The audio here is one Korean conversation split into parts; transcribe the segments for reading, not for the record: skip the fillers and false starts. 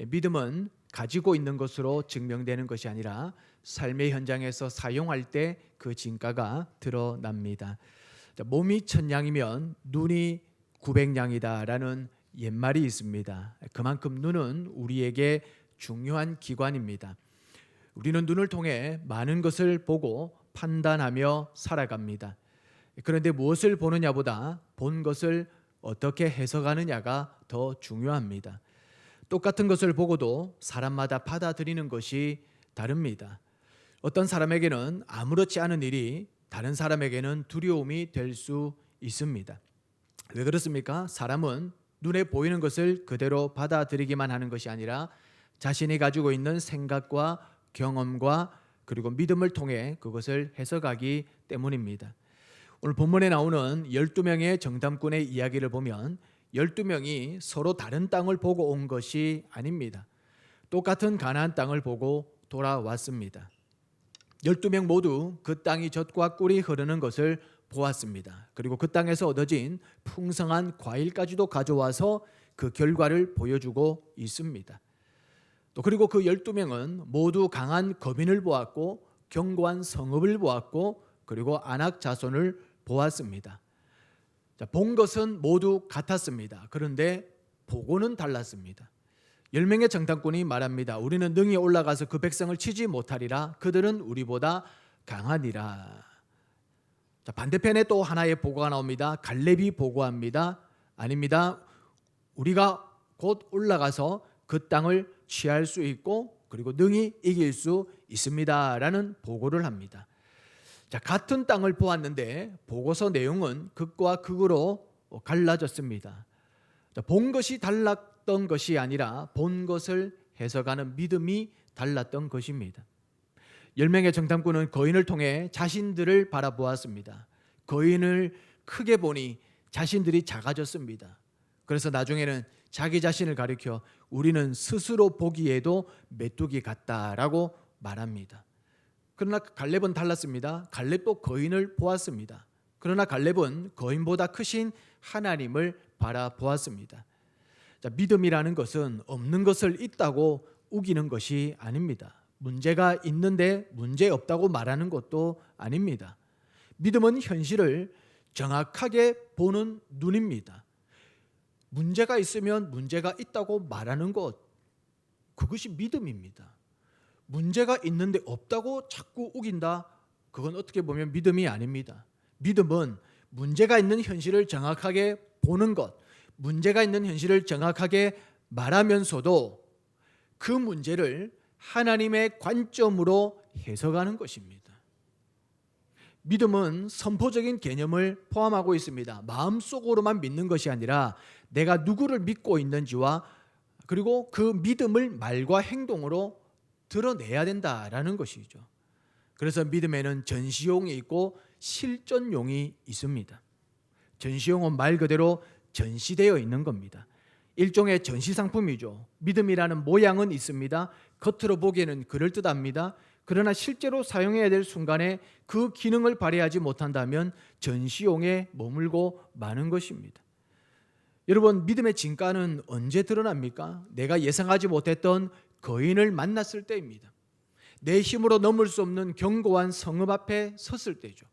믿음은 가지고 있는 것으로 증명되는 것이 아니라 삶의 현장에서 사용할 때 그 진가가 드러납니다. 몸이 1000양이면 눈이 900양이다라는 옛말이 있습니다. 그만큼 눈은 우리에게 중요한 기관입니다. 우리는 눈을 통해 많은 것을 보고 판단하며 살아갑니다. 그런데 무엇을 보느냐보다 본 것을 어떻게 해석하느냐가 더 중요합니다. 똑같은 것을 보고도 사람마다 받아들이는 것이 다릅니다. 어떤 사람에게는 아무렇지 않은 일이 다른 사람에게는 두려움이 될 수 있습니다. 왜 그렇습니까? 사람은 눈에 보이는 것을 그대로 받아들이기만 하는 것이 아니라 자신이 가지고 있는 생각과 경험과 그리고 믿음을 통해 그것을 해석하기 때문입니다. 오늘 본문에 나오는 12명의 정탐꾼의 이야기를 보면 12명이 서로 다른 땅을 보고 온 것이 아닙니다. 똑같은 가나안 땅을 보고 돌아왔습니다. 12명 모두 그 땅이 젖과 꿀이 흐르는 것을 보았습니다. 그리고 그 땅에서 얻어진 풍성한 과일까지도 가져와서 그 결과를 보여주고 있습니다. 또 그리고 그 12명은 모두 강한 거민을 보았고 견고한 성읍을 보았고 그리고 안악 자손을 보았습니다. 본 것은 모두 같았습니다. 그런데 보고는 달랐습니다. 10명의 정탐꾼이 말합니다. 우리는 능히 올라가서 그 백성을 치지 못하리라. 그들은 우리보다 강하니라. 반대편에 또 하나의 보고가 나옵니다. 갈렙이 보고합니다. 아닙니다. 우리가 곧 올라가서 그 땅을 취할 수 있고 그리고 능히 이길 수 있습니다. 라는 보고를 합니다. 같은 땅을 보았는데 보고서 내용은 극과 극으로 갈라졌습니다. 본 것이 달랐던 것이 아니라 본 것을 해석하는 믿음이 달랐던 것입니다. 10명의 정탐꾼은 거인을 통해 자신들을 바라보았습니다. 거인을 크게 보니 자신들이 작아졌습니다. 그래서 나중에는 자기 자신을 가리켜 우리는 스스로 보기에도 메뚜기 같다라고 말합니다. 그러나 갈렙은 달랐습니다. 갈렙도 거인을 보았습니다. 그러나 갈렙은 거인보다 크신 하나님을 바라보았습니다. 믿음이라는 것은 없는 것을 있다고 우기는 것이 아닙니다. 문제가 있는데 문제 없다고 말하는 것도 아닙니다. 믿음은 현실을 정확하게 보는 눈입니다. 문제가 있으면 문제가 있다고 말하는 것, 그것이 믿음입니다. 문제가 있는데 없다고 자꾸 우긴다, 그건 어떻게 보면 믿음이 아닙니다. 믿음은 문제가 있는 현실을 정확하게 보는 것, 문제가 있는 현실을 정확하게 말하면서도 그 문제를 하나님의 관점으로 해석하는 것입니다. 믿음은 선포적인 개념을 포함하고 있습니다. 마음속으로만 믿는 것이 아니라 내가 누구를 믿고 있는지와 그리고 그 믿음을 말과 행동으로 드러내야 된다라는 것이죠. 그래서 믿음에는 전시용이 있고 실전용이 있습니다. 전시용은 말 그대로 전시되어 있는 겁니다. 일종의 전시상품이죠. 믿음이라는 모양은 있습니다. 겉으로 보기에는 그럴듯합니다. 그러나 실제로 사용해야 될 순간에 그 기능을 발휘하지 못한다면 전시용에 머물고 마는 것입니다. 여러분, 믿음의 진가는 언제 드러납니까? 내가 예상하지 못했던 거인을 만났을 때입니다. 내 힘으로 넘을 수 없는 견고한 성읍 앞에 섰을 때죠.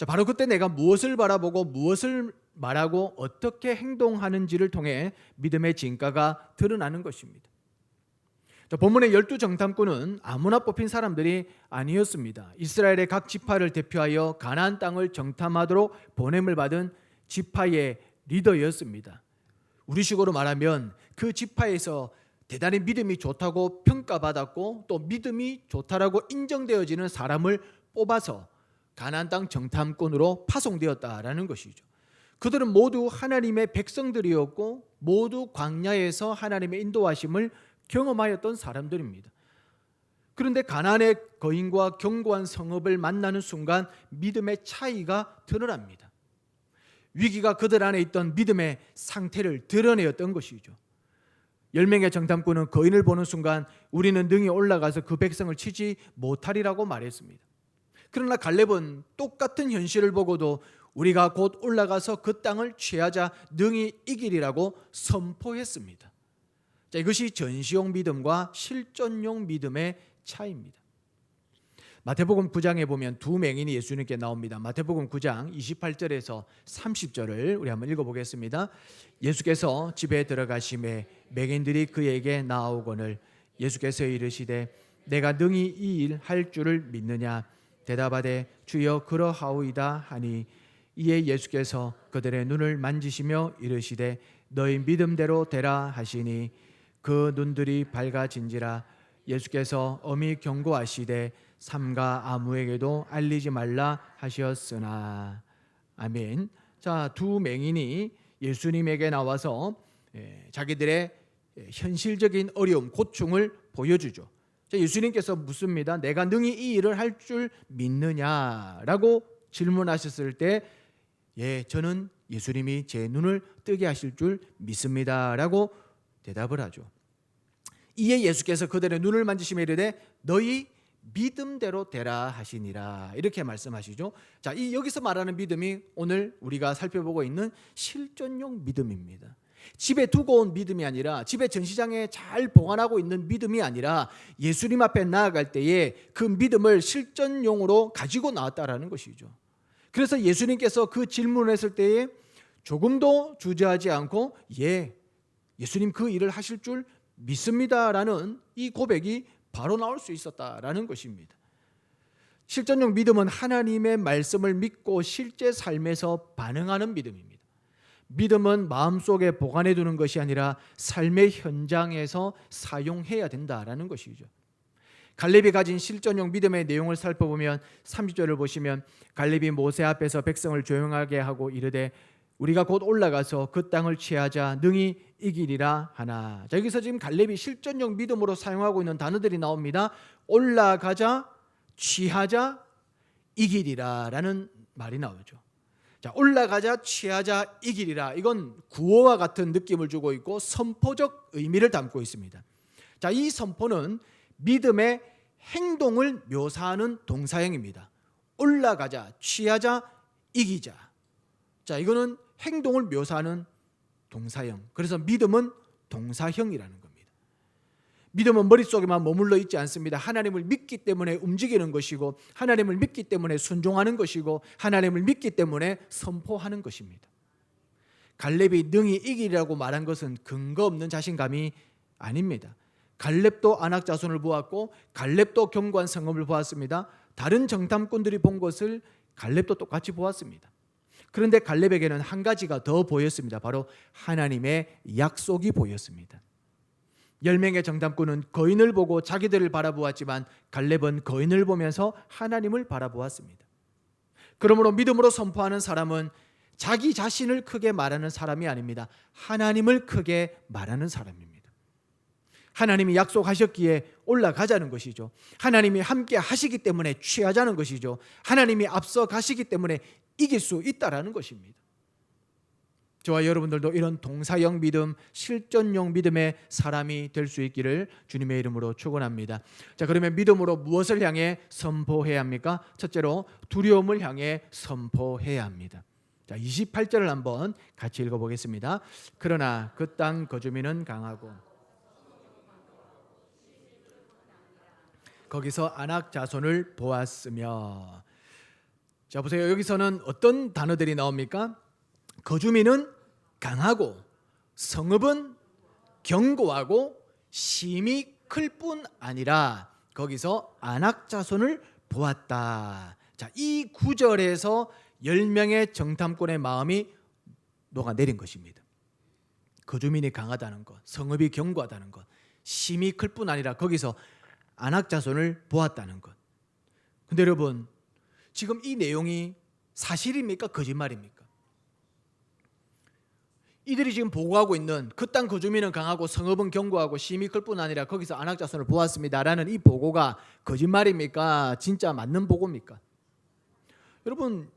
바로 그때 내가 무엇을 바라보고 무엇을 말하고 어떻게 행동하는지를 통해 믿음의 진가가 드러나는 것입니다. 본문의 12정탐꾼은 아무나 뽑힌 사람들이 아니었습니다. 이스라엘의 각 지파를 대표하여 가나안 땅을 정탐하도록 보냄을 받은 지파의 리더였습니다. 우리식으로 말하면 그 지파에서 대단히 믿음이 좋다고 평가받았고 또 믿음이 좋다라고 인정되어지는 사람을 뽑아서 가나안 땅 정탐꾼으로 파송되었다라는 것이죠. 그들은 모두 하나님의 백성들이었고 모두 광야에서 하나님의 인도하심을 경험하였던 사람들입니다. 그런데 가나안의 거인과 견고한 성읍을 만나는 순간 믿음의 차이가 드러납니다. 위기가 그들 안에 있던 믿음의 상태를 드러내었던 것이죠. 10명의 정탐꾼은 거인을 보는 순간 우리는 능히 올라가서 그 백성을 치지 못하리라고 말했습니다. 그러나 갈렙은 똑같은 현실을 보고도 우리가 곧 올라가서 그 땅을 취하자 능히 이기리라고 선포했습니다. 자, 이것이 전시용 믿음과 실존용 믿음의 차이입니다. 마태복음 9장에 보면 두 맹인이 예수님께 나옵니다. 마태복음 9장 28절에서 30절을 우리 한번 읽어보겠습니다. 예수께서 집에 들어가심에 맹인들이 그에게 나아오거늘 예수께서 이르시되 내가 능히 이 일 할 줄을 믿느냐 대답하되 주여 그러하오이다 하니 이에 예수께서 그들의 눈을 만지시며 이르시되 너희 믿음대로 되라 하시니 그 눈들이 밝아진지라. 예수께서 엄히 경고하시되 삼가 아무에게도 알리지 말라 하셨으나. 아멘. 자, 두 맹인이 예수님에게 나와서 자기들의 현실적인 어려움, 고충을 보여주죠. 자, 예수님께서 묻습니다. 내가 능히 이 일을 할 줄 믿느냐라고 질문하셨을 때 저는 예수님이 제 눈을 뜨게 하실 줄 믿습니다라고 대답을 하죠. 이에 예수께서 그들의 눈을 만지시며 이르되 너희 믿음대로 되라 하시니라 이렇게 말씀하시죠. 자, 이 여기서 말하는 믿음이 오늘 우리가 살펴보고 있는 실존용 믿음입니다. 집에 두고 온 믿음이 아니라, 집에 전시장에 잘 보관하고 있는 믿음이 아니라 예수님 앞에 나아갈 때에 그 믿음을 실존용으로 가지고 나왔다라는 것이죠. 그래서 예수님께서 그 질문을 했을 때에 조금도 주저하지 않고 예수님 그 일을 하실 줄 믿습니다라는 이 고백이 바로 나올 수 있었다라는 것입니다. 실존용 믿음은 하나님의 말씀을 믿고 실제 삶에서 반응하는 믿음입니다. 믿음은 마음속에 보관해 두는 것이 아니라 삶의 현장에서 사용해야 된다라는 것이죠. 갈렙이 가진 실존용 믿음의 내용을 살펴보면 30절을 보시면 갈렙이 모세 앞에서 백성을 조용하게 하고 이르되 우리가 곧 올라가서 그 땅을 취하자 능히 이기리라 하나. 자, 여기서 지금 갈렙이 실존용 믿음으로 사용하고 있는 단어들이 나옵니다. 올라가자, 취하자, 이기리라 라는 말이 나오죠. 자, 올라가자, 취하자, 이기리라. 이건 구호와 같은 느낌을 주고 있고 선포적 의미를 담고 있습니다. 자, 이 선포는 믿음의 행동을 묘사하는 동사형입니다. 올라가자, 취하자, 이기자. 자, 이거는 행동을 묘사하는 동사형. 그래서 믿음은 동사형이라는 겁니다. 믿음은 머릿속에만 머물러 있지 않습니다. 하나님을 믿기 때문에 움직이는 것이고, 하나님을 믿기 때문에 순종하는 것이고, 하나님을 믿기 때문에 선포하는 것입니다. 갈렙이 능히 이기리라고 말한 것은 근거 없는 자신감이 아닙니다. 갈렙도 안악 자손을 보았고 갈렙도 견고한 성읍을 보았습니다. 다른 정탐꾼들이 본 것을 갈렙도 똑같이 보았습니다. 그런데 갈렙에게는 한 가지가 더 보였습니다. 바로 하나님의 약속이 보였습니다. 10명의 정탐꾼은 거인을 보고 자기들을 바라보았지만 갈렙은 거인을 보면서 하나님을 바라보았습니다. 그러므로 믿음으로 선포하는 사람은 자기 자신을 크게 말하는 사람이 아닙니다. 하나님을 크게 말하는 사람입니다. 하나님이 약속하셨기에 올라가자는 것이죠. 하나님이 함께 하시기 때문에 취하자는 것이죠. 하나님이 앞서 가시기 때문에 이길 수 있다라는 것입니다. 저와 여러분들도 이런 동사형 믿음, 실존용 믿음의 사람이 될 수 있기를 주님의 이름으로 축원합니다. 자, 그러면 믿음으로 무엇을 향해 선포해야 합니까? 첫째로 두려움을 향해 선포해야 합니다. 자, 28절을 한번 같이 읽어보겠습니다. 그러나 그 땅 거주민은 강하고 거기서 안악 자손을 보았으며. 자, 보세요. 여기서는 어떤 단어들이 나옵니까? 거주민은 강하고 성읍은 견고하고 심이 클 뿐 아니라 거기서 안악 자손을 보았다. 자, 이 구절에서 10명의 정탐꾼의 마음이 녹아내린 것입니다. 거주민이 강하다는 것, 성읍이 견고하다는 것, 심이 클 뿐 아니라 거기서 안악 자손을 보았다는 것. 근데 여러분, 지금 이 내용이 사실입니까? 거짓말입니까? 이들이 지금 보고하고 있는 그 땅 거주민은 강하고 성읍은 견고하고 심이 클 뿐 아니라 거기서 안악 자손을 보았습니다라는 이 보고가 거짓말입니까? 진짜 맞는 보고입니까? 여러분,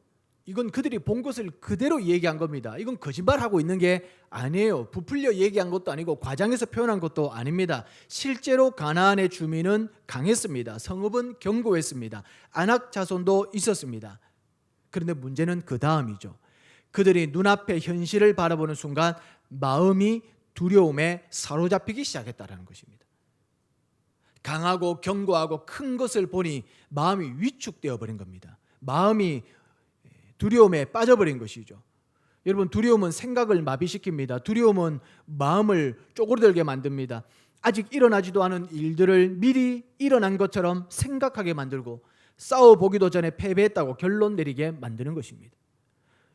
이건 그들이 본 것을 그대로 얘기한 겁니다. 이건 거짓말하고 있는 게 아니에요. 부풀려 얘기한 것도 아니고 과장해서 표현한 것도 아닙니다. 실제로 가나안의 주민은 강했습니다. 성읍은 견고했습니다. 안악 자손도 있었습니다. 그런데 문제는 그 다음이죠. 그들이 눈앞의 현실을 바라보는 순간 마음이 두려움에 사로잡히기 시작했다는 것입니다. 강하고 견고하고 큰 것을 보니 마음이 위축되어 버린 겁니다. 마음이 두려움에 빠져버린 것이죠. 여러분, 두려움은 생각을 마비시킵니다. 두려움은 마음을 쪼그라들게 만듭니다. 아직 일어나지도 않은 일들을 미리 일어난 것처럼 생각하게 만들고 싸워보기도 전에 패배했다고 결론 내리게 만드는 것입니다.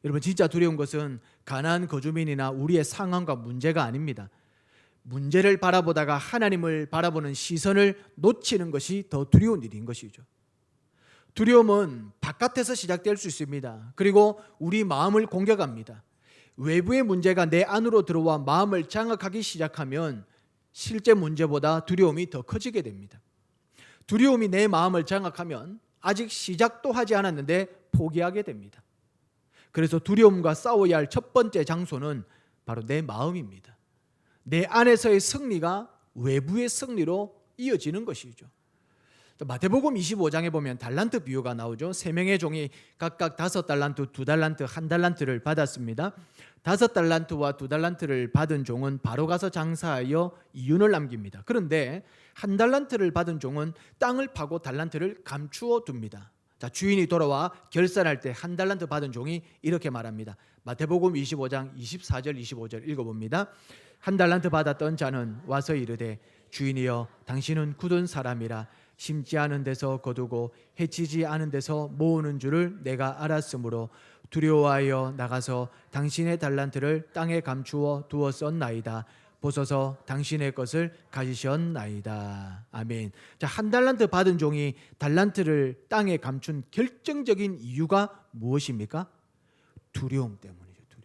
여러분, 진짜 두려운 것은 가나안 거주민이나 우리의 상황과 문제가 아닙니다. 문제를 바라보다가 하나님을 바라보는 시선을 놓치는 것이 더 두려운 일인 것이죠. 두려움은 바깥에서 시작될 수 있습니다. 그리고 우리 마음을 공격합니다. 외부의 문제가 내 안으로 들어와 마음을 장악하기 시작하면 실제 문제보다 두려움이 더 커지게 됩니다. 두려움이 내 마음을 장악하면 아직 시작도 하지 않았는데 포기하게 됩니다. 그래서 두려움과 싸워야 할 첫 번째 장소는 바로 내 마음입니다. 내 안에서의 승리가 외부의 승리로 이어지는 것이죠. 마태복음 25장에 보면 달란트 비유가 나오죠. 3명의 종이 각각 5달란트, 2달란트, 1달란트를 받았습니다. 5달란트와 2달란트를 받은 종은 바로 가서 장사하여 이윤을 남깁니다. 그런데 1달란트를 받은 종은 땅을 파고 달란트를 감추어 둡니다. 자, 주인이 돌아와 결산할 때 1달란트 받은 종이 이렇게 말합니다. 마태복음 25장 24절 25절 읽어봅니다. 1달란트 받았던 자는 와서 이르되 주인이여 당신은 굳은 사람이라 심지 않은 데서 거두고 해치지 않은 데서 모으는 줄을 내가 알았으므로 두려워하여 나가서 당신의 달란트를 땅에 감추어 두었었나이다. 보소서 당신의 것을 가지셨나이다. 아멘. 자, 1달란트 받은 종이 달란트를 땅에 감춘 결정적인 이유가 무엇입니까? 두려움 때문이죠.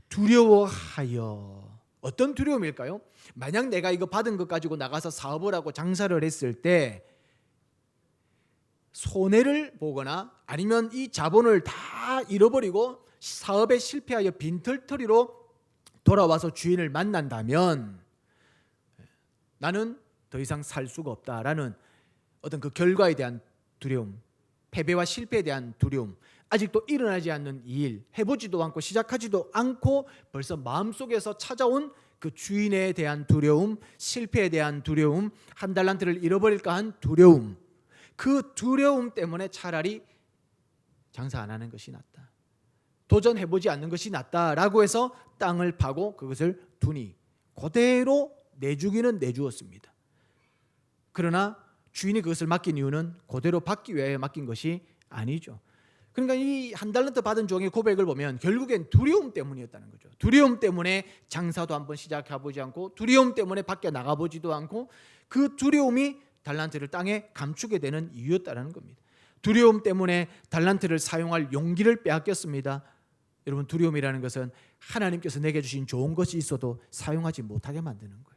두려워하여. 어떤 두려움일까요? 만약 내가 이거 받은 것 가지고 나가서 사업을 하고 장사를 했을 때 손해를 보거나 아니면 이 자본을 다 잃어버리고 사업에 실패하여 빈털터리로 돌아와서 주인을 만난다면 나는 더 이상 살 수가 없다라는 어떤 그 결과에 대한 두려움, 패배와 실패에 대한 두려움, 아직도 일어나지 않는 일, 해보지도 않고 시작하지도 않고 벌써 마음속에서 찾아온 그 주인에 대한 두려움, 실패에 대한 두려움, 1달란트를 잃어버릴까 한 두려움, 그 두려움 때문에 차라리 장사 안 하는 것이 낫다, 도전해보지 않는 것이 낫다라고 해서 땅을 파고 그것을 두니 그대로 내주기는 내주었습니다. 그러나 주인이 그것을 맡긴 이유는 그대로 받기 위해 맡긴 것이 아니죠. 그러니까 이 1달란트 받은 종의 고백을 보면 결국엔 두려움 때문이었다는 거죠. 두려움 때문에 장사도 한번 시작해보지 않고, 두려움 때문에 밖에 나가보지도 않고, 그 두려움이 달란트를 땅에 감추게 되는 이유였다는 겁니다. 두려움 때문에 달란트를 사용할 용기를 빼앗겼습니다. 여러분, 두려움이라는 것은 하나님께서 내게 주신 좋은 것이 있어도 사용하지 못하게 만드는 거예요.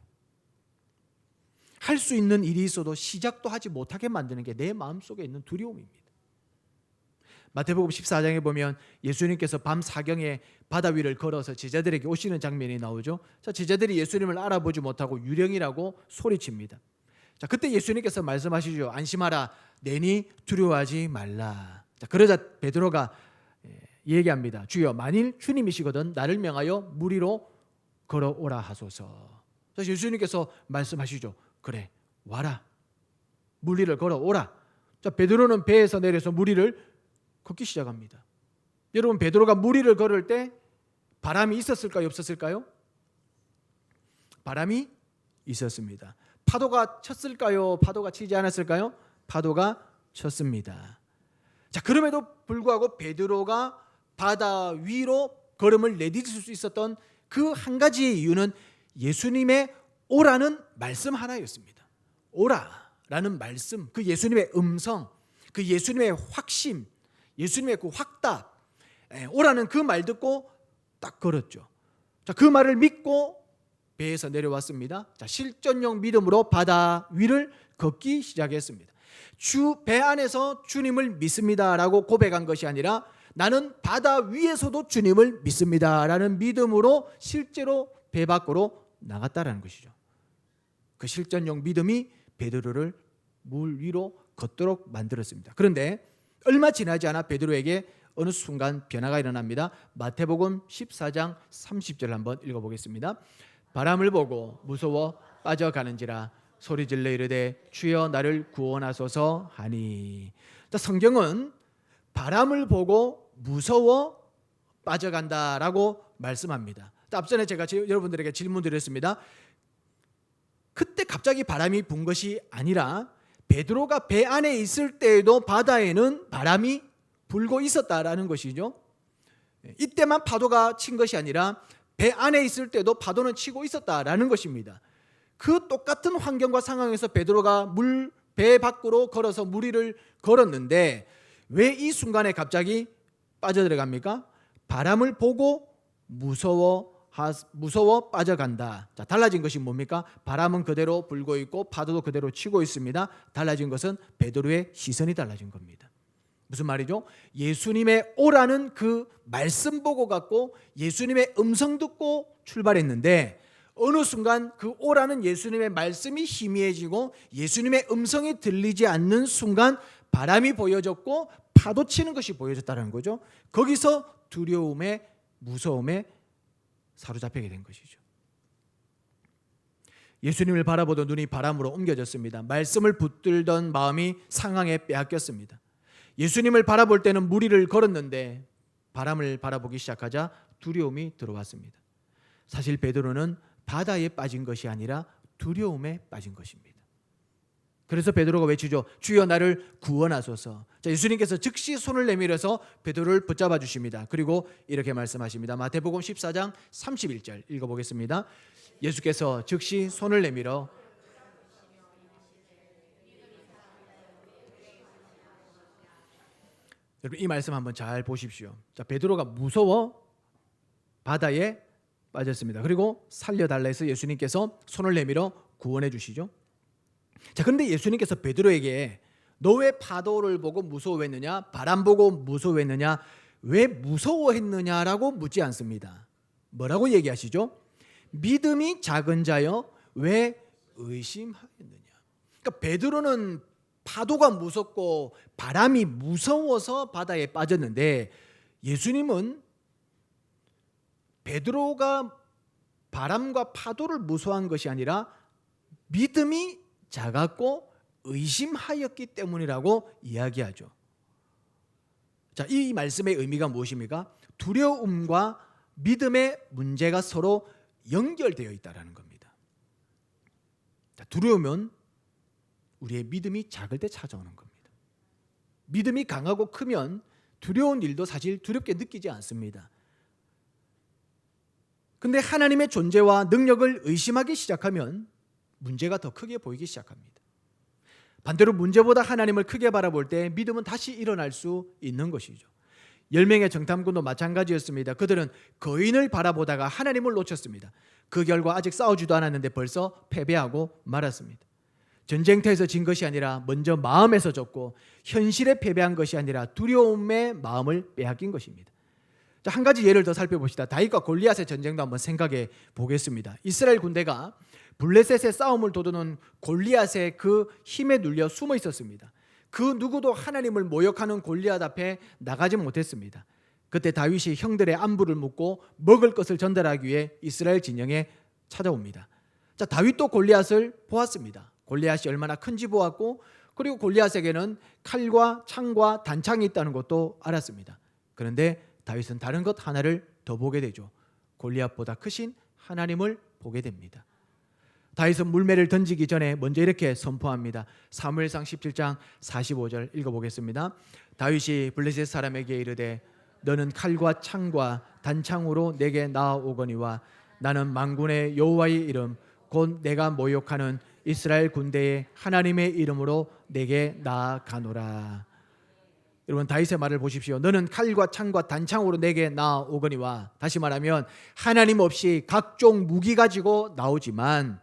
할 수 있는 일이 있어도 시작도 하지 못하게 만드는 게 내 마음속에 있는 두려움입니다. 마태복음 14장에 보면 예수님께서 밤 사경에 바다 위를 걸어서 제자들에게 오시는 장면이 나오죠. 자, 제자들이 예수님을 알아보지 못하고 유령이라고 소리칩니다. 자, 그때 예수님께서 말씀하시죠. 안심하라, 내니 두려워하지 말라. 자, 그러자 베드로가 얘기합니다. 주여, 만일 주님이시거든 나를 명하여 물 위로 걸어오라 하소서. 그래서 예수님께서 말씀하시죠. 그래, 와라, 물 위를 걸어오라. 자, 베드로는 배에서 내려서 물 위를 걷기 시작합니다. 여러분, 베드로가 물 위를 걸을 때 바람이 있었을까요, 없었을까요? 바람이 있었습니다. 파도가 쳤을까요, 파도가 치지 않았을까요? 파도가 쳤습니다. 자, 그럼에도 불구하고 베드로가 바다 위로 걸음을 내딛을 수 있었던 그 한 가지의 이유는 예수님의 오라는 말씀 하나였습니다. 오라라는 말씀, 그 예수님의 음성, 그 예수님의 확신, 예수님의 그 확답, 오라는 그 말 듣고 딱 걸었죠. 자, 그 말을 믿고 배에서 내려왔습니다. 자, 실전용 믿음으로 바다 위를 걷기 시작했습니다. 배 안에서 주님을 믿습니다라고 고백한 것이 아니라 나는 바다 위에서도 주님을 믿습니다라는 믿음으로 실제로 배 밖으로 나갔다라는 것이죠. 그 실전용 믿음이 베드로를 물 위로 걷도록 만들었습니다. 그런데 얼마 지나지 않아 베드로에게 어느 순간 변화가 일어납니다. 마태복음 14장 30절 한번 읽어보겠습니다. 바람을 보고 무서워 빠져가는지라 소리질러 이르되 주여 나를 구원하소서 하니. 자, 성경은 바람을 보고 무서워 빠져간다라고 말씀합니다. 앞전에 제가 여러분들에게 질문 드렸습니다. 그때 갑자기 바람이 분 것이 아니라 베드로가 배 안에 있을 때에도 바다에는 바람이 불고 있었다라는 것이죠. 이때만 파도가 친 것이 아니라 배 안에 있을 때도 파도는 치고 있었다라는 것입니다. 그 똑같은 환경과 상황에서 베드로가 배 밖으로 걸어서 물 위를 걸었는데 왜 이 순간에 갑자기 빠져들어갑니까? 바람을 보고 무서워 빠져간다. 자, 달라진 것이 뭡니까? 바람은 그대로 불고 있고 파도도 그대로 치고 있습니다. 달라진 것은 베드로의 시선이 달라진 겁니다. 무슨 말이죠? 예수님의 오라는 그 말씀 보고 갔고 예수님의 음성 듣고 출발했는데 어느 순간 그 오라는 예수님의 말씀이 희미해지고 예수님의 음성이 들리지 않는 순간 바람이 보여졌고 파도 치는 것이 보여졌다는 거죠. 거기서 두려움에 무서움에 사로잡히게 된 것이죠. 예수님을 바라보던 눈이 바람으로 옮겨졌습니다. 말씀을 붙들던 마음이 상황에 빼앗겼습니다. 예수님을 바라볼 때는 물 위를 걸었는데 바람을 바라보기 시작하자 두려움이 들어왔습니다. 사실 베드로는 바다에 빠진 것이 아니라 두려움에 빠진 것입니다. 그래서 베드로가 외치죠. 주여 나를 구원하소서. 자, 예수님께서 즉시 손을 내밀어서 베드로를 붙잡아 주십니다. 그리고 이렇게 말씀하십니다. 마태복음 14장 31절 읽어보겠습니다. 예수께서 즉시 손을 내밀어 여러분 이 말씀 한번 잘 보십시오. 자, 베드로가 무서워 바다에 빠졌습니다. 그리고 살려달라 해서 예수님께서 손을 내밀어 구원해 주시죠. 자, 그런데 예수님께서 베드로에게 너 왜 파도를 보고 무서워했느냐? 바람 보고 무서워했느냐? 왜 무서워했느냐라고 묻지 않습니다. 뭐라고 얘기하시죠? 믿음이 작은 자여 왜 의심하였느냐? 그러니까 베드로는 파도가 무섭고 바람이 무서워서 바다에 빠졌는데 예수님은 베드로가 바람과 파도를 무서워한 것이 아니라 믿음이 작았고 의심하였기 때문이라고 이야기하죠. 자, 이 말씀의 의미가 무엇입니까? 두려움과 믿음의 문제가 서로 연결되어 있다는 겁니다. 자, 두려움은 우리의 믿음이 작을 때 찾아오는 겁니다. 믿음이 강하고 크면 두려운 일도 사실 두렵게 느끼지 않습니다. 근데 하나님의 존재와 능력을 의심하기 시작하면 문제가 더 크게 보이기 시작합니다. 반대로 문제보다 하나님을 크게 바라볼 때 믿음은 다시 일어날 수 있는 것이죠. 10명의 정탐꾼도 마찬가지였습니다. 그들은 거인을 바라보다가 하나님을 놓쳤습니다. 그 결과 아직 싸우지도 않았는데 벌써 패배하고 말았습니다. 전쟁터에서 진 것이 아니라 먼저 마음에서 졌고 현실에 패배한 것이 아니라 두려움의 마음을 빼앗긴 것입니다. 자, 한 가지 예를 더 살펴봅시다. 다윗과 골리앗의 전쟁도 한번 생각해 보겠습니다. 이스라엘 군대가 블레셋의 싸움을 도두는 골리앗의 그 힘에 눌려 숨어 있었습니다. 그 누구도 하나님을 모욕하는 골리앗 앞에 나가지 못했습니다. 그때 다윗이 형들의 안부를 묻고 먹을 것을 전달하기 위해 이스라엘 진영에 찾아옵니다. 자, 다윗도 골리앗을 보았습니다. 골리앗이 얼마나 큰지 보았고 그리고 골리앗에게는 칼과 창과 단창이 있다는 것도 알았습니다. 그런데 다윗은 다른 것 하나를 더 보게 되죠. 골리앗보다 크신 하나님을 보게 됩니다. 다윗은 물매를 던지기 전에 먼저 이렇게 선포합니다. 사무엘상 17장 45절 읽어보겠습니다. 다윗이 블레셋 사람에게 이르되 너는 칼과 창과 단창으로 내게 나아오거니와 나는 만군의 여호와의 이름 곧 내가 모욕하는 이스라엘 군대의 하나님의 이름으로 내게 나아가노라. 여러분 다윗의 말을 보십시오. 너는 칼과 창과 단창으로 내게 나아오거니와, 다시 말하면 하나님 없이 각종 무기 가지고 나오지만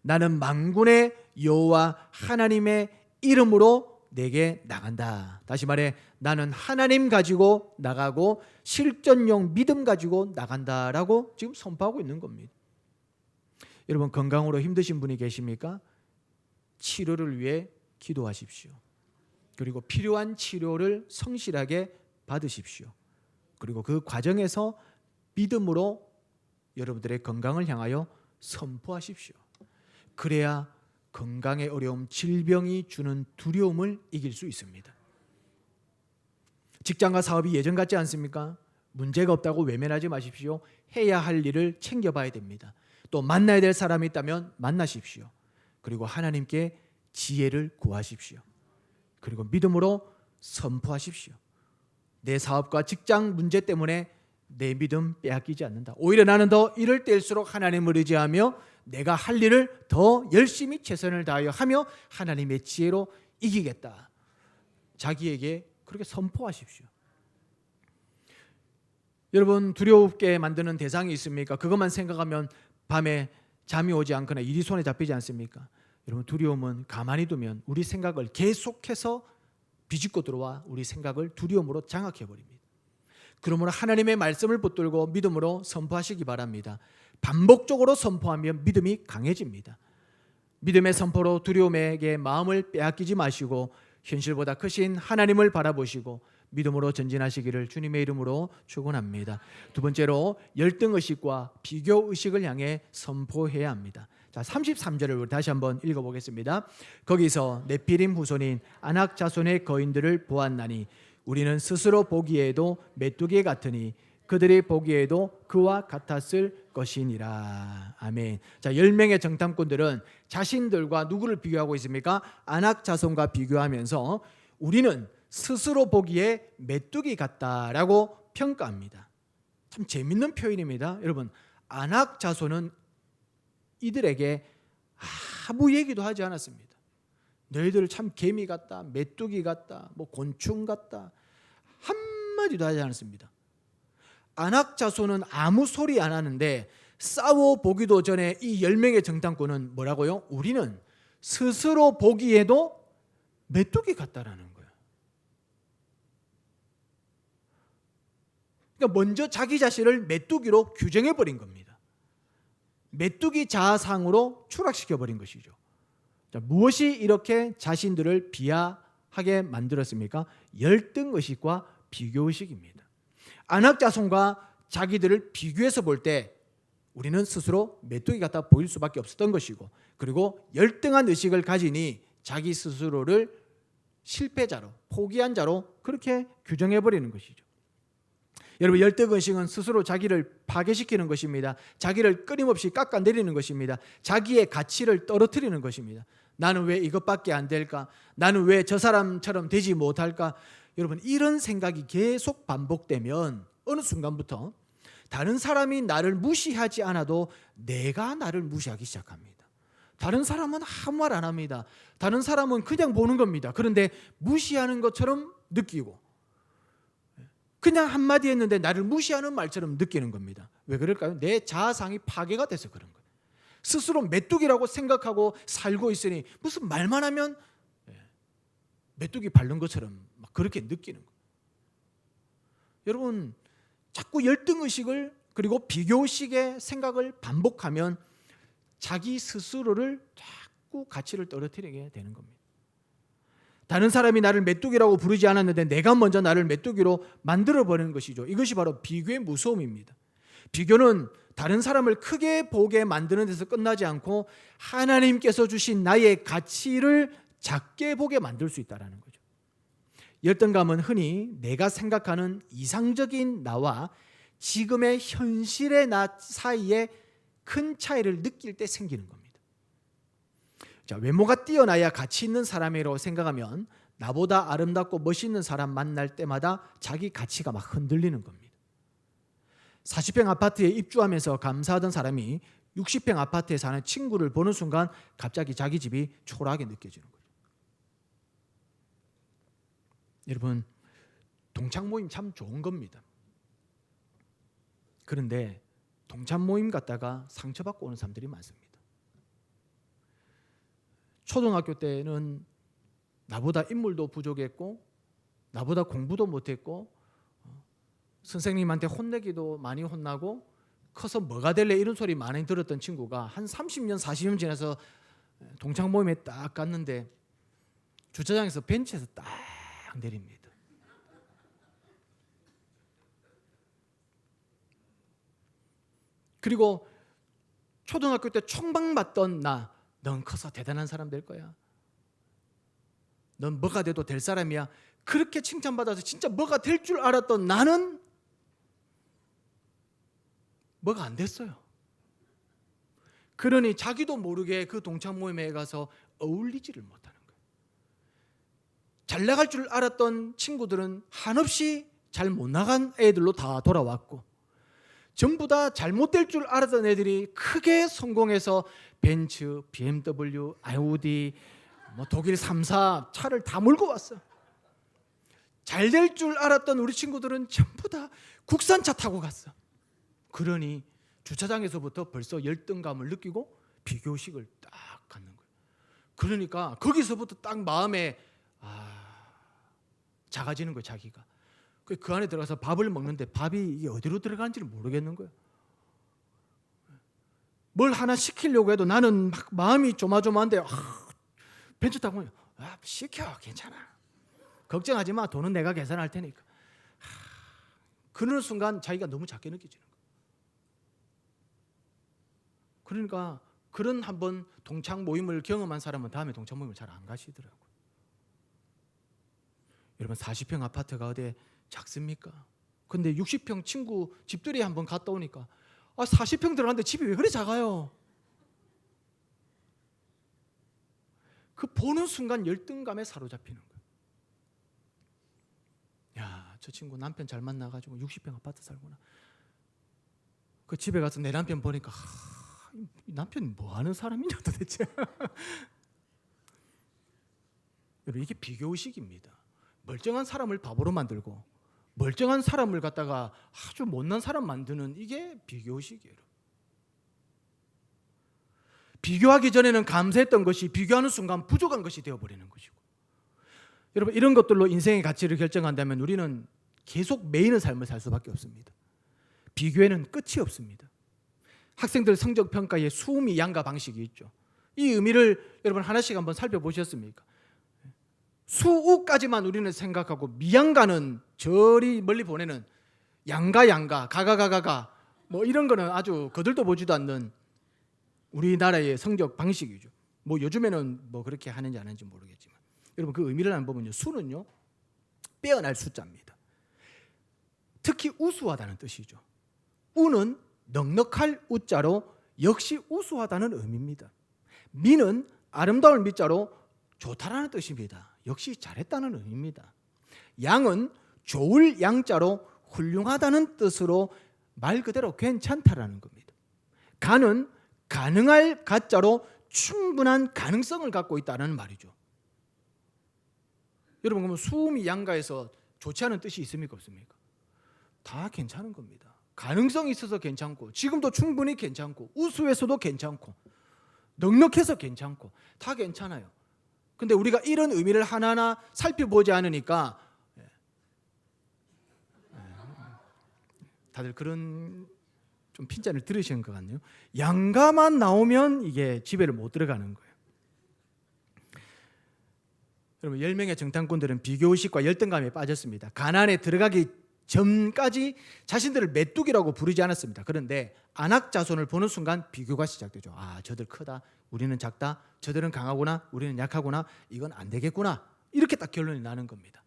나는 만군의 여호와 하나님의 이름으로 내게 나간다. 다시 말해 나는 하나님 가지고 나가고 실전용 믿음 가지고 나간다라고 지금 선포하고 있는 겁니다. 여러분 건강으로 힘드신 분이 계십니까? 치료를 위해 기도하십시오. 그리고 필요한 치료를 성실하게 받으십시오. 그리고 그 과정에서 믿음으로 여러분들의 건강을 향하여 선포하십시오. 그래야 건강의 어려움, 질병이 주는 두려움을 이길 수 있습니다. 직장과 사업이 예전 같지 않습니까? 문제가 없다고 외면하지 마십시오. 해야 할 일을 챙겨봐야 됩니다. 또 만나야 될 사람이 있다면 만나십시오. 그리고 하나님께 지혜를 구하십시오. 그리고 믿음으로 선포하십시오. 내 사업과 직장 문제 때문에 내 믿음 빼앗기지 않는다. 오히려 나는 더 이럴 때일수록 하나님을 의지하며 내가 할 일을 더 열심히 최선을 다하여 하며 하나님의 지혜로 이기겠다. 자기에게 그렇게 선포하십시오. 여러분, 두렵게 만드는 대상이 있습니까? 그것만 생각하면 밤에 잠이 오지 않거나 일이 손에 잡히지 않습니까? 여러분, 두려움은 가만히 두면 우리 생각을 계속해서 비집고 들어와 우리 생각을 두려움으로 장악해버립니다. 그러므로 하나님의 말씀을 붙들고 믿음으로 선포하시기 바랍니다. 반복적으로 선포하면 믿음이 강해집니다. 믿음의 선포로 두려움에게 마음을 빼앗기지 마시고 현실보다 크신 하나님을 바라보시고 믿음으로 전진하시기를 주님의 이름으로 축원합니다. 두 번째로 열등의식과 비교의식을 향해 선포해야 합니다. 자, 33절을 우리 다시 한번 읽어보겠습니다. 거기서 네피림 후손인 아낙 자손의 거인들을 보았나니 우리는 스스로 보기에도 메뚜기 같으니 그들이 보기에도 그와 같았을 것이니라. 아멘. 자, 10명의 정탐꾼들은 자신들과 누구를 비교하고 있습니까? 아낙 자손과 비교하면서 우리는 스스로 보기에 메뚜기 같다라고 평가합니다. 참 재밌는 표현입니다. 여러분, 아낙 자손은 이들에게 아무 얘기도 하지 않았습니다. 너희들 참 개미 같다, 메뚜기 같다, 뭐 곤충 같다, 한마디도 하지 않았습니다. 아낙 자손은 아무 소리 안 하는데 싸워보기도 전에 이 10명의 정탐꾼은 뭐라고요? 우리는 스스로 보기에도 메뚜기 같다라는 거예요. 그러니까 먼저 자기 자신을 메뚜기로 규정해버린 겁니다. 메뚜기 자상으로 추락시켜버린 것이죠. 자, 무엇이 이렇게 자신들을 비하하게 만들었습니까? 열등의식과 비교의식입니다. 아낙 자손과 자기들을 비교해서 볼 때 우리는 스스로 메뚜기 같아 보일 수밖에 없었던 것이고, 그리고 열등한 의식을 가지니 자기 스스로를 실패자로, 포기한 자로 그렇게 규정해버리는 것이죠. 여러분, 열등의식은 스스로 자기를 파괴시키는 것입니다. 자기를 끊임없이 깎아내리는 것입니다. 자기의 가치를 떨어뜨리는 것입니다. 나는 왜 이것밖에 안 될까? 나는 왜 저 사람처럼 되지 못할까? 여러분, 이런 생각이 계속 반복되면 어느 순간부터 다른 사람이 나를 무시하지 않아도 내가 나를 무시하기 시작합니다. 다른 사람은 아무 말 안 합니다. 다른 사람은 그냥 보는 겁니다. 그런데 무시하는 것처럼 느끼고, 그냥 한마디 했는데 나를 무시하는 말처럼 느끼는 겁니다. 왜 그럴까요? 내 자아상이 파괴가 돼서 그런 거예요. 스스로 메뚜기라고 생각하고 살고 있으니 무슨 말만 하면 메뚜기 밟는 것처럼 막 그렇게 느끼는 거예요. 여러분, 자꾸 열등의식을 그리고 비교의식의 생각을 반복하면 자기 스스로를 자꾸 가치를 떨어뜨리게 되는 겁니다. 다른 사람이 나를 메뚜기라고 부르지 않았는데 내가 먼저 나를 메뚜기로 만들어버리는 것이죠. 이것이 바로 비교의 무서움입니다. 비교는 다른 사람을 크게 보게 만드는 데서 끝나지 않고 하나님께서 주신 나의 가치를 작게 보게 만들 수 있다는 거죠. 열등감은 흔히 내가 생각하는 이상적인 나와 지금의 현실의 나 사이에 큰 차이를 느낄 때 생기는 겁니다. 자, 외모가 뛰어나야 가치 있는 사람이라고 생각하면 나보다 아름답고 멋있는 사람 만날 때마다 자기 가치가 막 흔들리는 겁니다. 40평 아파트에 입주하면서 감사하던 사람이 60평 아파트에 사는 친구를 보는 순간 갑자기 자기 집이 초라하게 느껴지는 거죠. 여러분, 동창 모임 참 좋은 겁니다. 그런데 동창 모임 갔다가 상처받고 오는 사람들이 많습니다. 초등학교 때는 나보다 인물도 부족했고 나보다 공부도 못했고 선생님한테 혼내기도 많이 혼나고 커서 뭐가 될래 이런 소리 많이 들었던 친구가 한 30년 40년 지나서 동창 모임에 딱 갔는데 주차장에서 벤치에서 딱 내립니다. 그리고 초등학교 때 총방받던 넌 커서 대단한 사람 될 거야. 넌 뭐가 돼도 될 사람이야. 그렇게 칭찬받아서 진짜 뭐가 될 줄 알았던 나는 뭐가 안 됐어요. 그러니 자기도 모르게 그 동창 모임에 가서 어울리지를 못하는 거예요. 잘 나갈 줄 알았던 친구들은 한없이 잘 못 나간 애들로 다 돌아왔고, 전부 다 잘못될 줄 알았던 애들이 크게 성공해서 벤츠, BMW, 아우디, 독일 3사 차를 다 몰고 왔어. 잘 될 줄 알았던 우리 친구들은 전부 다 국산차 타고 갔어. 그러니 주차장에서부터 벌써 열등감을 느끼고 비교식을 딱 갖는 거예요. 그러니까 거기서부터 딱 마음에 작아지는 거예요. 자기가 그 안에 들어가서 밥을 먹는데 밥이 이게 어디로 들어가는지를 모르겠는 거예요. 뭘 하나 시키려고 해도 나는 막 마음이 조마조마한데 벤츠 타고 시켜, 괜찮아, 걱정하지 마, 돈은 내가 계산할 테니까. 그러는 순간 자기가 너무 작게 느껴지는 거예요. 그러니까 그런 한번 동창 모임을 경험한 사람은 다음에 동창 모임을 잘 안 가시더라고요. 여러분 40평 아파트가 어디 작습니까? 근데 60평 친구 집들이 한번 갔다 오니까 40평 들어갔는데 집이 왜 그래 작아요? 그 보는 순간 열등감에 사로잡히는 거예요. 야, 저 친구 남편 잘 만나가지고 60평 아파트 살구나. 그 집에 가서 내 남편 보니까 이 남편이 뭐 하는 사람이냐 도대체. 여러분 이게 비교의식입니다. 멀쩡한 사람을 바보로 만들고 멀쩡한 사람을 갖다가 아주 못난 사람 만드는 이게 비교의식이에요. 비교하기 전에는 감사했던 것이 비교하는 순간 부족한 것이 되어버리는 것이고, 여러분 이런 것들로 인생의 가치를 결정한다면 우리는 계속 매이는 삶을 살 수밖에 없습니다. 비교에는 끝이 없습니다. 학생들 성적 평가에 수미, 양가 방식이 있죠. 이 의미를 여러분 하나씩 한번 살펴보셨습니까? 수우까지만 우리는 생각하고 미양가는 저리 멀리 보내는 양가, 가가 뭐 이런 거는 아주 거들떠 보지도 않는 우리나라의 성적 방식이죠. 뭐 요즘에는 뭐 그렇게 하는지 안 하는지 모르겠지만, 여러분 그 의미를 안 보면요, 수는요 빼어날 숫자입니다. 특히 우수하다는 뜻이죠. 우는 넉넉할 우자로 역시 우수하다는 의미입니다. 미는 아름다울 미자로 좋다라는 뜻입니다. 역시 잘했다는 의미입니다. 양은 좋을 양자로 훌륭하다는 뜻으로 말 그대로 괜찮다라는 겁니다. 가는 가능할 가자로 충분한 가능성을 갖고 있다는 말이죠. 여러분 그러면 수미 양가에서 좋지 않은 뜻이 있습니까, 없습니까? 다 괜찮은 겁니다. 가능성이 있어서 괜찮고, 지금도 충분히 괜찮고, 우수해서도 괜찮고, 넉넉해서 괜찮고, 다 괜찮아요. 근데 우리가 이런 의미를 하나하나 살펴보지 않으니까 다들 그런 좀 핀잔을 들으시는 것 같네요. 양가만 나오면 이게 지배를 못 들어가는 거예요. 여러분 10명의 정탐꾼들은 비교의식과 열등감에 빠졌습니다. 가난에 들어가기 전까지 자신들을 메뚜기라고 부르지 않았습니다. 그런데 안악자손을 보는 순간 비교가 시작되죠. 저들 크다, 우리는 작다, 저들은 강하구나, 우리는 약하구나, 이건 안 되겠구나, 이렇게 딱 결론이 나는 겁니다.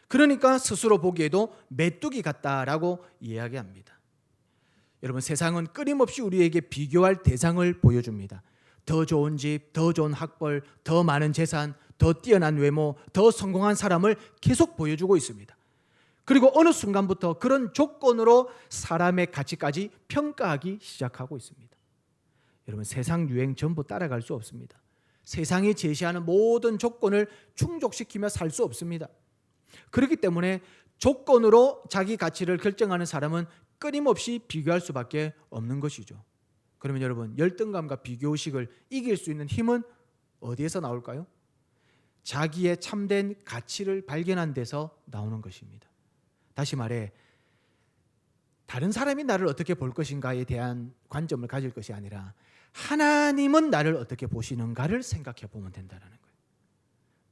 그러니까 스스로 보기에도 메뚜기 같다라고 이야기합니다. 여러분 세상은 끊임없이 우리에게 비교할 대상을 보여줍니다. 더 좋은 집, 더 좋은 학벌, 더 많은 재산, 더 뛰어난 외모, 더 성공한 사람을 계속 보여주고 있습니다. 그리고 어느 순간부터 그런 조건으로 사람의 가치까지 평가하기 시작하고 있습니다. 여러분 세상 유행 전부 따라갈 수 없습니다. 세상이 제시하는 모든 조건을 충족시키며 살 수 없습니다. 그렇기 때문에 조건으로 자기 가치를 결정하는 사람은 끊임없이 비교할 수밖에 없는 것이죠. 그러면 여러분 열등감과 비교의식을 이길 수 있는 힘은 어디에서 나올까요? 자기의 참된 가치를 발견한 데서 나오는 것입니다. 다시 말해 다른 사람이 나를 어떻게 볼 것인가에 대한 관점을 가질 것이 아니라 하나님은 나를 어떻게 보시는가를 생각해 보면 된다는 거예요.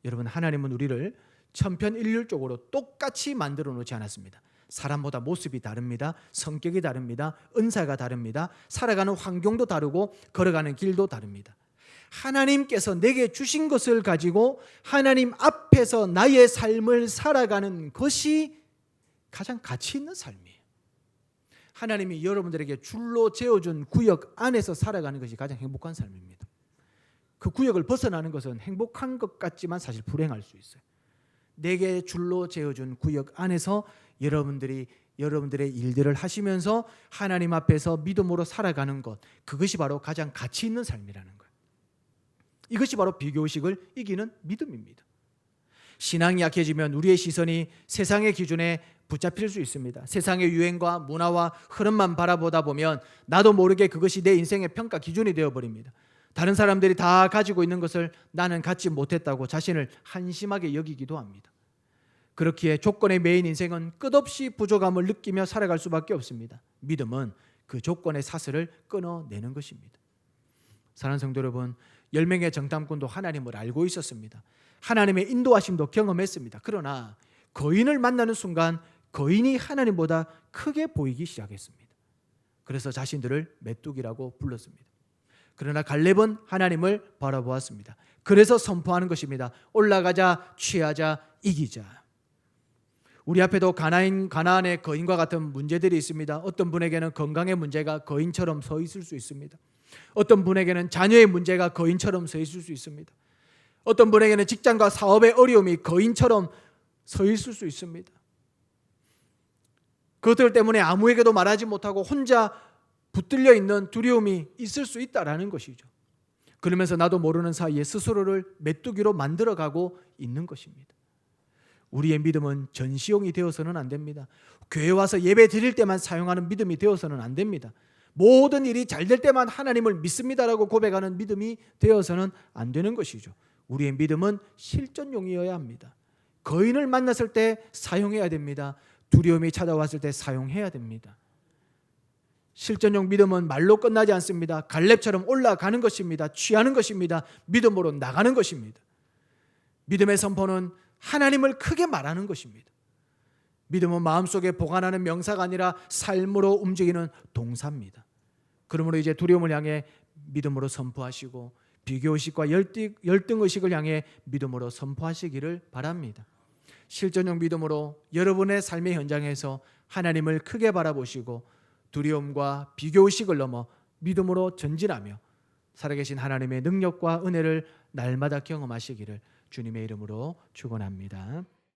여러분 하나님은 우리를 천편일률적으로 똑같이 만들어 놓지 않았습니다. 사람보다 모습이 다릅니다. 성격이 다릅니다. 은사가 다릅니다. 살아가는 환경도 다르고 걸어가는 길도 다릅니다. 하나님께서 내게 주신 것을 가지고 하나님 앞에서 나의 삶을 살아가는 것이 가장 가치 있는 삶이에요. 하나님이 여러분들에게 줄로 재어준 구역 안에서 살아가는 것이 가장 행복한 삶입니다. 그 구역을 벗어나는 것은 행복한 것 같지만 사실 불행할 수 있어요. 내게 줄로 재어준 구역 안에서 여러분들의 일들을 하시면서 하나님 앞에서 믿음으로 살아가는 것, 그것이 바로 가장 가치 있는 삶이라는 거예요. 이것이 바로 비교의식을 이기는 믿음입니다. 신앙이 약해지면 우리의 시선이 세상의 기준에 붙잡힐 수 있습니다. 세상의 유행과 문화와 흐름만 바라보다 보면 나도 모르게 그것이 내 인생의 평가 기준이 되어버립니다. 다른 사람들이 다 가지고 있는 것을 나는 갖지 못했다고 자신을 한심하게 여기기도 합니다. 그렇기에 조건에 매인 인생은 끝없이 부족함을 느끼며 살아갈 수밖에 없습니다. 믿음은 그 조건의 사슬을 끊어내는 것입니다. 사랑하는 성도 여러분, 10명의 정탐꾼도 하나님을 알고 있었습니다. 하나님의 인도하심도 경험했습니다. 그러나 거인을 만나는 순간 거인이 하나님보다 크게 보이기 시작했습니다. 그래서 자신들을 메뚜기라고 불렀습니다. 그러나 갈렙은 하나님을 바라보았습니다. 그래서 선포하는 것입니다. 올라가자, 취하자, 이기자. 우리 앞에도 가나안의 거인과 같은 문제들이 있습니다. 어떤 분에게는 건강의 문제가 거인처럼 서 있을 수 있습니다. 어떤 분에게는 자녀의 문제가 거인처럼 서 있을 수 있습니다. 어떤 분에게는 직장과 사업의 어려움이 거인처럼 서 있을 수 있습니다. 그것들 때문에 아무에게도 말하지 못하고 혼자 붙들려 있는 두려움이 있을 수 있다라는 것이죠. 그러면서 나도 모르는 사이에 스스로를 메뚜기로 만들어가고 있는 것입니다. 우리의 믿음은 전시용이 되어서는 안 됩니다. 교회 와서 예배 드릴 때만 사용하는 믿음이 되어서는 안 됩니다. 모든 일이 잘 될 때만 하나님을 믿습니다라고 고백하는 믿음이 되어서는 안 되는 것이죠. 우리의 믿음은 실전용이어야 합니다. 거인을 만났을 때 사용해야 됩니다. 두려움이 찾아왔을 때 사용해야 됩니다. 실전용 믿음은 말로 끝나지 않습니다. 갈렙처럼 올라가는 것입니다. 취하는 것입니다. 믿음으로 나가는 것입니다. 믿음의 선포는 하나님을 크게 말하는 것입니다. 믿음은 마음속에 보관하는 명사가 아니라 삶으로 움직이는 동사입니다. 그러므로 이제 두려움을 향해 믿음으로 선포하시고 비교의식과 열등의식을 향해 믿음으로 선포하시기를 바랍니다. 실전용 믿음으로 여러분의 삶의 현장에서 하나님을 크게 바라보시고 두려움과 비교의식을 넘어 믿음으로 전진하며 살아계신 하나님의 능력과 은혜를 날마다 경험하시기를 주님의 이름으로 축원합니다.